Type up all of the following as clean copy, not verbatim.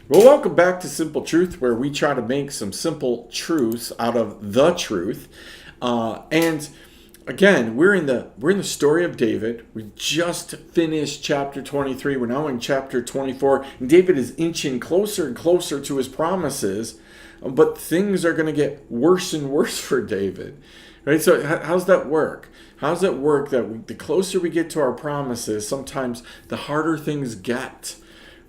Well, welcome back to Simple Truth, where we try to make some simple truths out of the truth. And again, we're in the story of David. We just finished chapter 23. We're now in chapter 24, and David is inching closer and closer to his promises. But things are going to get worse and worse for David. Right? So how's that work? How's it work that the closer we get to our promises, sometimes the harder things get?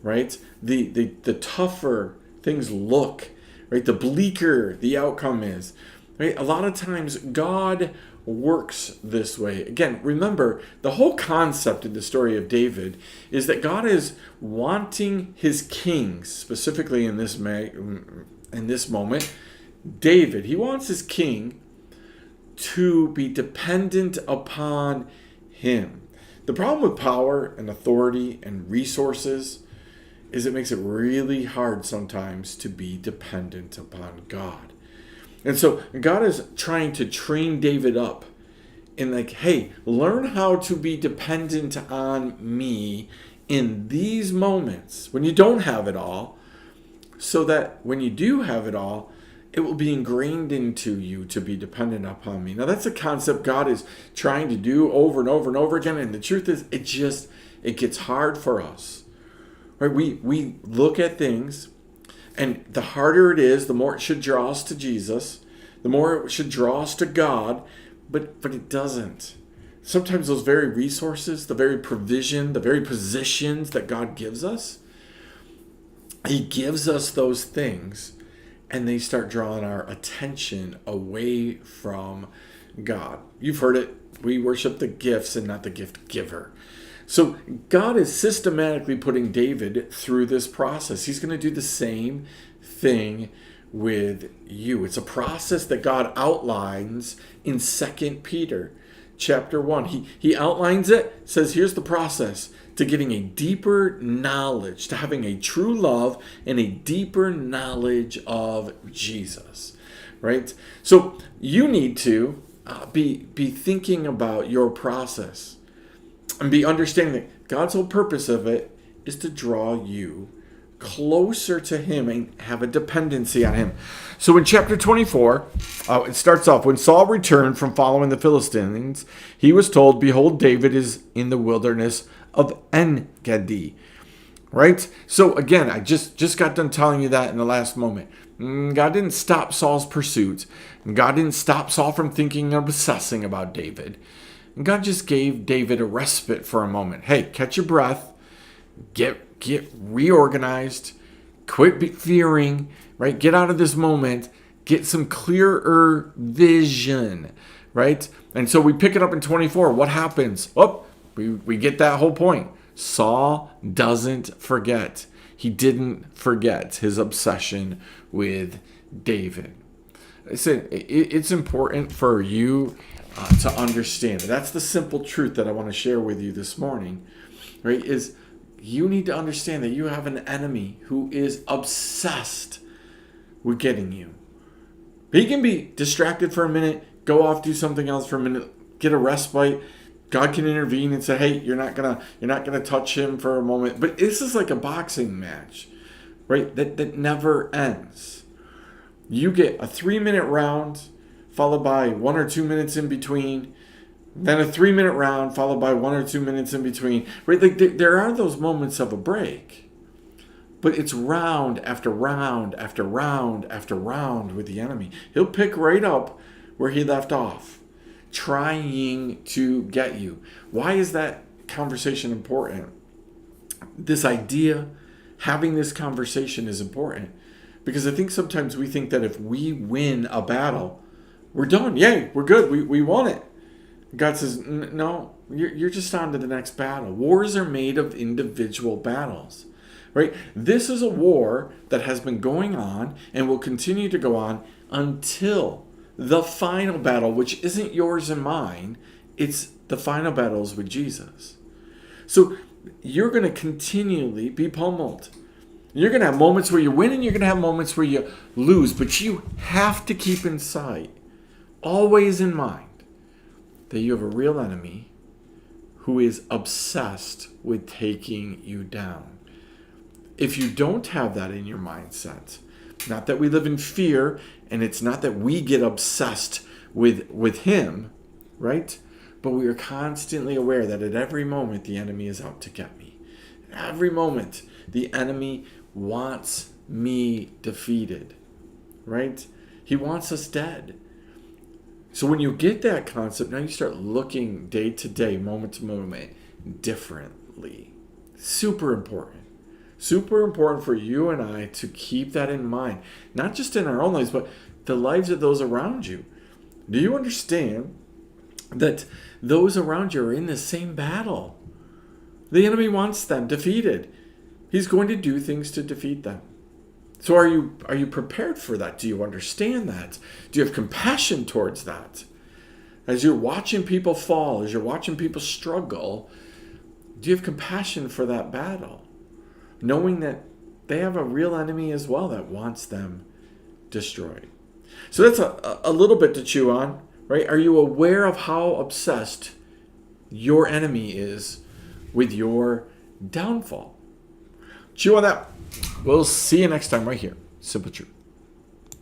Right? The tougher things look, right? The bleaker the outcome is, right? A lot of times God works this way. Again, remember, the whole concept in the story of David is that God is wanting his kings, specifically in this moment, David. He wants his king to be dependent upon him. The problem with power and authority and resources is it makes it really hard sometimes to be dependent upon God. And so God is trying to train David up in like, hey, learn how to be dependent on me in these moments when you don't have it all, so that when you do have it all, it will be ingrained into you to be dependent upon me. Now that's a concept God is trying to do over and over and over again. And the truth is, it gets hard for us. Right? We look at things, and the harder it is, the more it should draw us to Jesus, the more it should draw us to God, but it doesn't. Sometimes those very resources, the very provision, the very positions that God gives us, he gives us those things, and they start drawing our attention away from God. You've heard it. We worship the gifts and not the gift giver. So God is systematically putting David through this process. He's going to do the same thing with you. It's a process that God outlines in 2 Peter chapter 1. He outlines it, says here's the process to getting a deeper knowledge, to having a true love and a deeper knowledge of Jesus. Right? So you need to be thinking about your process. And be understanding that God's whole purpose of it is to draw you closer to him and have a dependency on him. So in chapter 24, it starts off, when Saul returned from following the Philistines, he was told, behold, David is in the wilderness of En-Gedi. Right? So again, I just got done telling you that in the last moment. God didn't stop Saul's pursuit. God didn't stop Saul from thinking and obsessing about David. And God just gave David a respite for a moment. Hey, catch your breath, get reorganized, quit fearing, right? Get out of this moment, get some clearer vision, right? And so we pick it up in 24. What happens? Oh, we get that whole point. Saul doesn't forget. He didn't forget his obsession with David. It's important for you to understand. That's the simple truth that I want to share with you this morning, right? Is you need to understand that you have an enemy who is obsessed with getting you. He can be distracted for a minute, go off, do something else for a minute, get a respite. God can intervene and say, hey, you're not gonna touch him for a moment. But this is like a boxing match, right? That never ends. You get a 3-minute round, followed by 1 or 2 minutes in between, then a 3-minute round, followed by 1 or 2 minutes in between. Right? Like there are those moments of a break, but it's round after round after round after round with the enemy. He'll pick right up where he left off, trying to get you. Why is that conversation important? This idea, having this conversation is important, because I think sometimes we think that if we win a battle, we're done. Yay, we're good. We won it. God says, no, you're just on to the next battle. Wars are made of individual battles, right? This is a war that has been going on and will continue to go on until the final battle, which isn't yours and mine. It's the final battles with Jesus. So you're going to continually be pummeled. You're going to have moments where you win and you're going to have moments where you lose, but you have to keep in sight, always in mind, that you have a real enemy who is obsessed with taking you down. if you don't have that in your mindset, not that we live in fear, and it's not that we get obsessed with him, right? But we are constantly aware that at every moment the enemy is out to get me. At every moment the enemy wants me defeated, right? He wants us dead. So when you get that concept, now you start looking day to day, moment to moment, differently. Super important. Super important for you and I to keep that in mind, not just in our own lives, but the lives of those around you. Do you understand that those around you are in the same battle? The enemy wants them defeated. He's going to do things to defeat them. So are you prepared for that? Do you understand that? Do you have compassion towards that? As you're watching people fall, as you're watching people struggle, do you have compassion for that battle? Knowing that they have a real enemy as well that wants them destroyed. So that's a little bit to chew on, right? Are you aware of how obsessed your enemy is with your downfall? Chew on that. We'll see you next time right here. Simple Truth.